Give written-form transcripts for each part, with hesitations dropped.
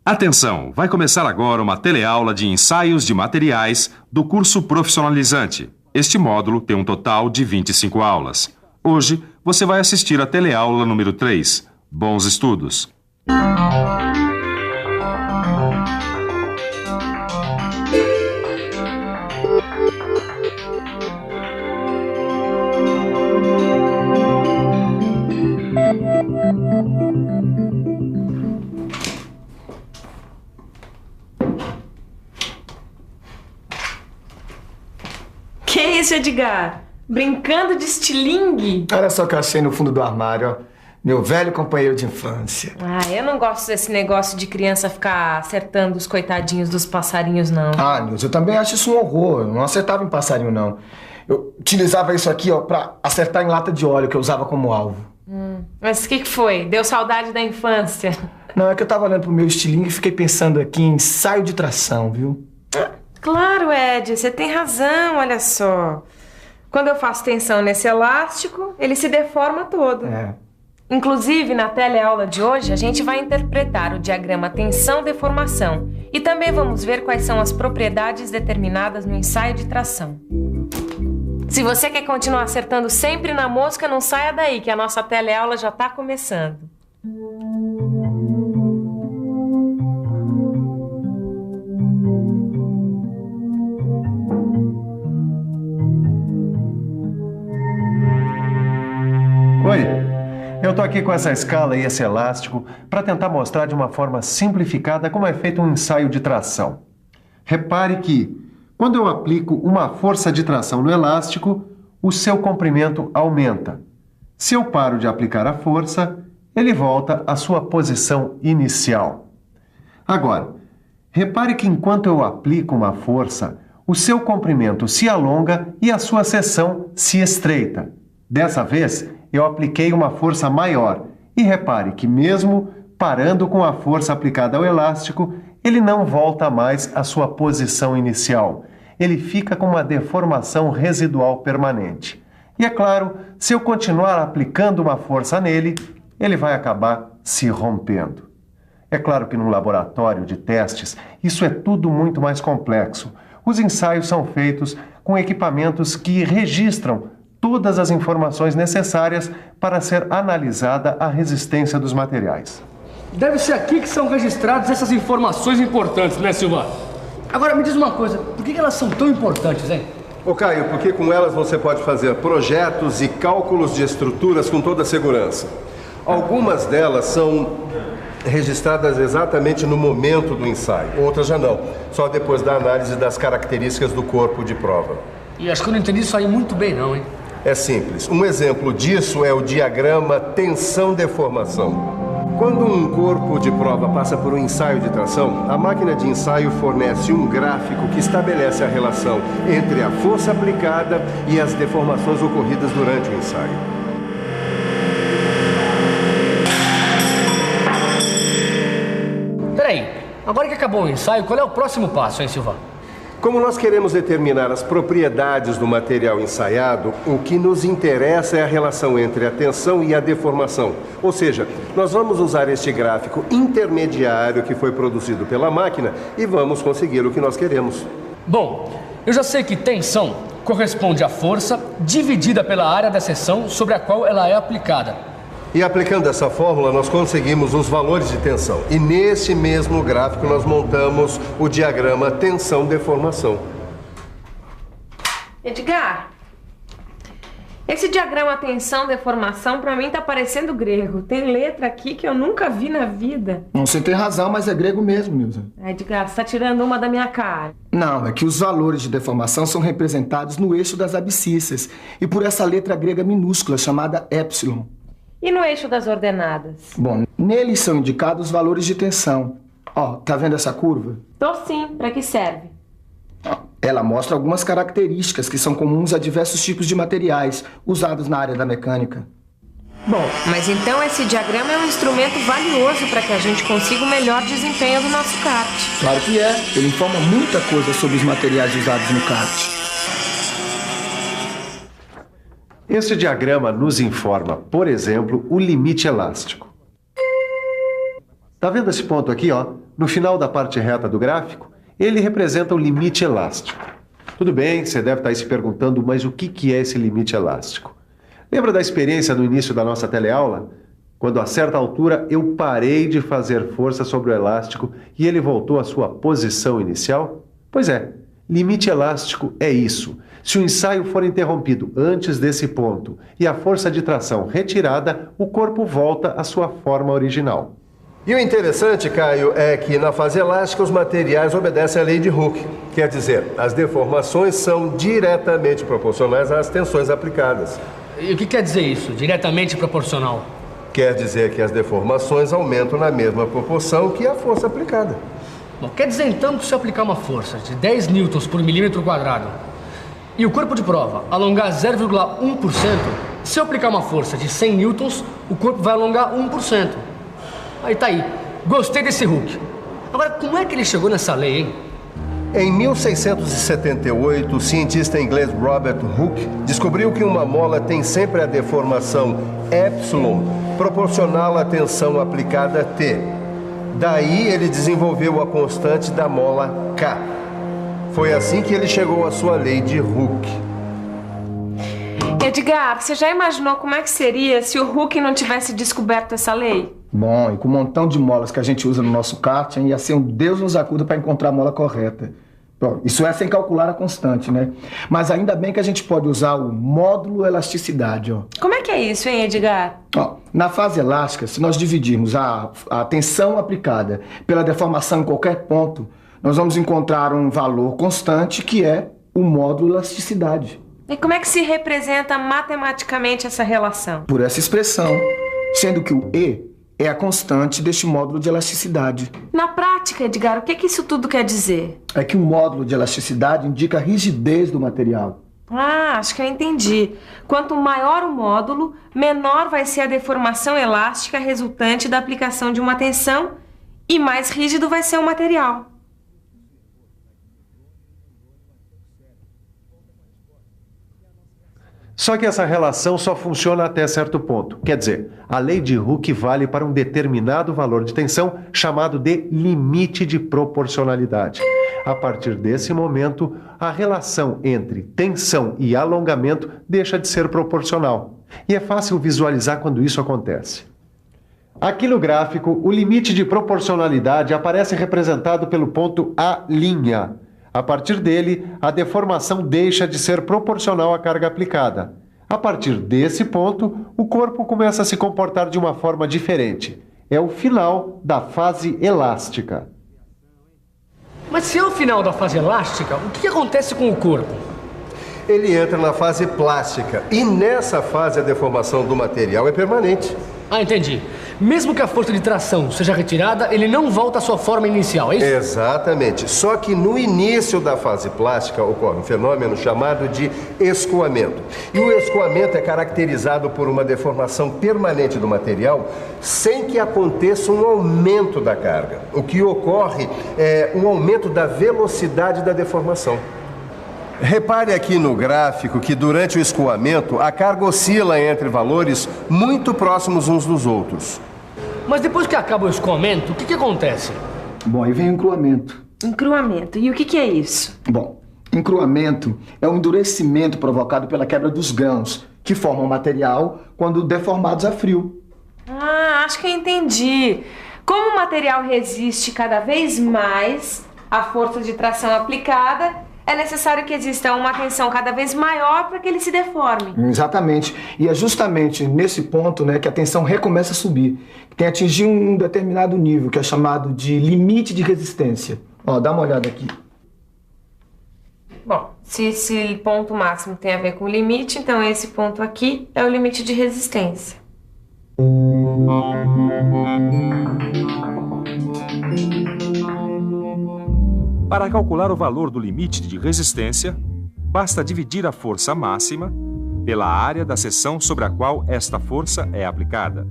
Atenção, vai começar agora uma teleaula de ensaios de materiais do curso profissionalizante. Este módulo tem um total de 25 aulas. Hoje, você vai assistir a teleaula número 3. Bons estudos! Que isso, Edgar? Brincando de estilingue? Olha só o que eu achei no fundo do armário, ó. Meu velho companheiro de infância. Ah, eu não gosto desse negócio de criança ficar acertando os coitadinhos dos passarinhos, não. Ah, Nilson, eu também acho isso um horror. Eu não acertava em passarinho, não. Eu utilizava isso aqui, ó, pra acertar em lata de óleo, que eu usava como alvo. Mas o que foi? Deu saudade da infância? Não, é que eu tava olhando pro meu estilingue e fiquei pensando aqui em ensaio de tração, viu? Claro, Ed, você tem razão, olha só. Quando eu faço tensão nesse elástico, ele se deforma todo. Inclusive, na teleaula de hoje, a gente vai interpretar o diagrama tensão-deformação e também vamos ver quais são as propriedades determinadas no ensaio de tração. Se você quer continuar acertando sempre na mosca, não saia daí, que a nossa teleaula já está começando. Oi, eu tô aqui com essa escala e esse elástico para tentar mostrar de uma forma simplificada como é feito um ensaio de tração. Repare que, quando eu aplico uma força de tração no elástico, o seu comprimento aumenta. Se eu paro de aplicar a força, ele volta à sua posição inicial. Agora, repare que enquanto eu aplico uma força, o seu comprimento se alonga e a sua seção se estreita. Dessa vez, eu apliquei uma força maior e repare que mesmo parando com a força aplicada ao elástico, ele não volta mais à sua posição inicial. Ele fica com uma deformação residual permanente. E é claro, se eu continuar aplicando uma força nele, ele vai acabar se rompendo. É claro que num laboratório de testes, isso é tudo muito mais complexo. Os ensaios são feitos com equipamentos que registram todas as informações necessárias para ser analisada a resistência dos materiais. Deve ser aqui que são registradas essas informações importantes, né, Silva? Agora, me diz uma coisa, por que elas são tão importantes, hein? Ô Caio, porque com elas você pode fazer projetos e cálculos de estruturas com toda a segurança. Algumas delas são registradas exatamente no momento do ensaio, outras já não, só depois da análise das características do corpo de prova. E acho que eu não entendi isso aí muito bem, não, hein? É simples. Um exemplo disso é o diagrama tensão-deformação. Quando um corpo de prova passa por um ensaio de tração, a máquina de ensaio fornece um gráfico que estabelece a relação entre a força aplicada e as deformações ocorridas durante o ensaio. Peraí, agora que acabou o ensaio, qual é o próximo passo, hein, Silva? Como nós queremos determinar as propriedades do material ensaiado, o que nos interessa é a relação entre a tensão e a deformação. Ou seja, nós vamos usar este gráfico intermediário que foi produzido pela máquina e vamos conseguir o que nós queremos. Bom, eu já sei que tensão corresponde à força dividida pela área da seção sobre a qual ela é aplicada. E aplicando essa fórmula, nós conseguimos os valores de tensão. E nesse mesmo gráfico, nós montamos o diagrama tensão-deformação. Edgar, esse diagrama tensão-deformação pra mim tá parecendo grego. Tem letra aqui que eu nunca vi na vida. Você tem razão, mas é grego mesmo, Nilson. Edgar, você tá tirando uma da minha cara. Não, é que os valores de deformação são representados no eixo das abscissas e por essa letra grega minúscula chamada epsilon. E no eixo das ordenadas? Bom, neles são indicados os valores de tensão. Ó, tá vendo essa curva? Tô sim, pra que serve? Ela mostra algumas características que são comuns a diversos tipos de materiais usados na área da mecânica. Bom, mas então esse diagrama é um instrumento valioso para que a gente consiga o melhor desempenho do nosso kart. Claro que é. Ele informa muita coisa sobre os materiais usados no kart. Este diagrama nos informa, por exemplo, o limite elástico. Tá vendo esse ponto aqui, ó? no final da parte reta do gráfico, ele representa o limite elástico. Tudo bem, você deve estar aí se perguntando, mas o que é esse limite elástico? Lembra da experiência no início da nossa teleaula? Quando a certa altura eu parei de fazer força sobre o elástico e ele voltou à sua posição inicial? Pois é, limite elástico é isso. Se o ensaio for interrompido antes desse ponto e a força de tração retirada, o corpo volta à sua forma original. E o interessante, Caio, é que na fase elástica os materiais obedecem à lei de Hooke. Quer dizer, as deformações são diretamente proporcionais às tensões aplicadas. E o que quer dizer isso, diretamente proporcional? Quer dizer que as deformações aumentam na mesma proporção que a força aplicada. Bom, quer dizer então que se eu aplicar uma força de 10 newtons por milímetro quadrado e o corpo de prova alongar 0,1%, se eu aplicar uma força de 100 newtons, o corpo vai alongar 1%. Aí tá aí. Gostei desse Hooke. Agora, como é que ele chegou nessa lei, hein? Em 1678, o cientista inglês Robert Hooke descobriu que uma mola tem sempre a deformação epsilon proporcional à tensão aplicada T. Daí ele desenvolveu a constante da mola K. Foi assim que ele chegou à sua lei de Hooke. Edgar, você já imaginou como é que seria se o Hooke não tivesse descoberto essa lei? Bom, e com um montão de molas que a gente usa no nosso kart, ia ser um Deus nos acuda para encontrar a mola correta. Bom, isso é sem calcular a constante, né? Mas ainda bem que a gente pode usar o módulo elasticidade, ó. Como é que é isso, hein, Edgar? Ó, na fase elástica, se nós dividirmos a tensão aplicada pela deformação em qualquer ponto, nós vamos encontrar um valor constante que é o módulo elasticidade. E como é que se representa matematicamente essa relação? Por essa expressão, sendo que o E é a constante deste módulo de elasticidade. Na prática, Edgar, o que isso tudo quer dizer? É que o módulo de elasticidade indica a rigidez do material. Ah, acho que eu entendi. Quanto maior o módulo, menor vai ser a deformação elástica resultante da aplicação de uma tensão e mais rígido vai ser o material. Só que essa relação só funciona até certo ponto. Quer dizer, a lei de Hooke vale para um determinado valor de tensão chamado de limite de proporcionalidade. A partir desse momento, a relação entre tensão e alongamento deixa de ser proporcional. E é fácil visualizar quando isso acontece. Aqui no gráfico, o limite de proporcionalidade aparece representado pelo ponto A'. A partir dele, a deformação deixa de ser proporcional à carga aplicada. A partir desse ponto, o corpo começa a se comportar de uma forma diferente. É o final da fase elástica. Mas se é o final da fase elástica, o que acontece com o corpo? Ele entra na fase plástica e nessa fase a deformação do material é permanente. Ah, entendi. Mesmo que a força de tração seja retirada, ele não volta à sua forma inicial, é isso? Exatamente. Só que no início da fase plástica ocorre um fenômeno chamado de escoamento. E o escoamento é caracterizado por uma deformação permanente do material sem que aconteça um aumento da carga. O que ocorre é um aumento da velocidade da deformação. Repare aqui no gráfico que durante o escoamento a carga oscila entre valores muito próximos uns dos outros. Mas depois que acaba o escoamento, o que acontece? Bom, aí vem o encruamento. Encruamento. E o que é isso? Bom, encruamento é um endurecimento provocado pela quebra dos grãos, que formam o material quando deformados a frio. Ah, acho que eu entendi. Como o material resiste cada vez mais à força de tração aplicada, é necessário que exista uma tensão cada vez maior para que ele se deforme. Exatamente. E é justamente nesse ponto, né, que a tensão recomeça a subir. Tem atingir um determinado nível, que é chamado de limite de resistência. Ó, dá uma olhada aqui. Bom, se esse ponto máximo tem a ver com o limite, então esse ponto aqui é o limite de resistência. Para calcular o valor do limite de resistência, basta dividir a força máxima pela área da seção sobre a qual esta força é aplicada.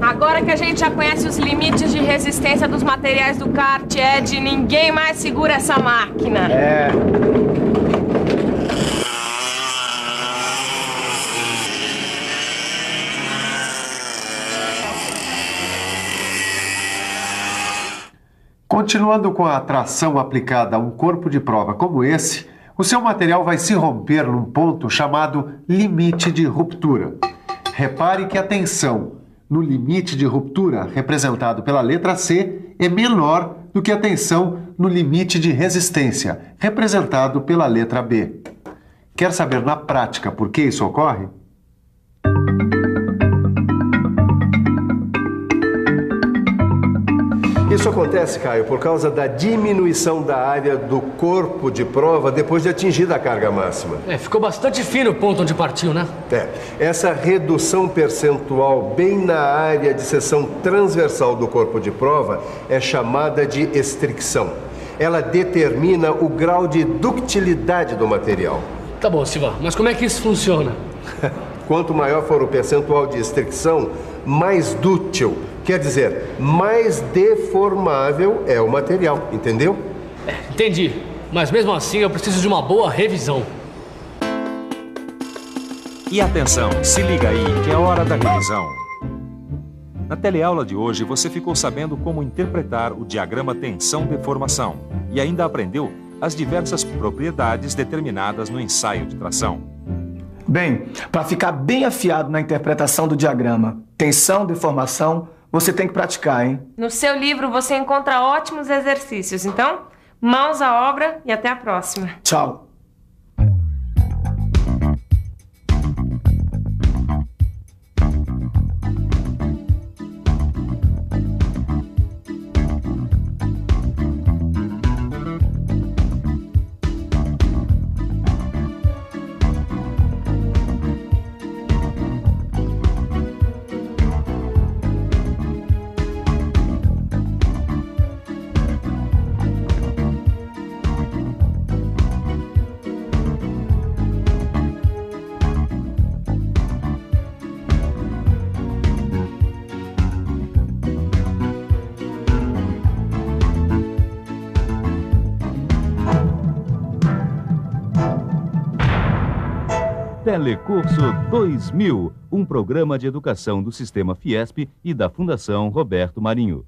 Agora que a gente já conhece os limites de resistência dos materiais do kart, Ed, ninguém mais segura essa máquina. Continuando com a tração aplicada a um corpo de prova como esse, o seu material vai se romper num ponto chamado limite de ruptura. Repare que a tensão no limite de ruptura, representado pela letra C, é menor do que a tensão no limite de resistência, representado pela letra B. Quer saber na prática por que isso ocorre? Isso acontece, Caio, por causa da diminuição da área do corpo de prova depois de atingida a carga máxima. Ficou bastante fino o ponto onde partiu, né? Essa redução percentual bem na área de seção transversal do corpo de prova é chamada de estricção. Ela determina o grau de ductilidade do material. Tá bom, Silva, mas como é que isso funciona? Quanto maior for o percentual de estricção, mais dúctil, quer dizer, mais deformável é o material, entendeu? Entendi, mas mesmo assim eu preciso de uma boa revisão. E atenção, se liga aí que é hora da revisão. Na teleaula de hoje você ficou sabendo como interpretar o diagrama tensão-deformação e ainda aprendeu as diversas propriedades determinadas no ensaio de tração. Bem, para ficar bem afiado na interpretação do diagrama tensão-deformação, você tem que praticar, hein? No seu livro você encontra ótimos exercícios. Então, mãos à obra e até a próxima. Tchau. Telecurso 2000, um programa de educação do Sistema Fiesp e da Fundação Roberto Marinho.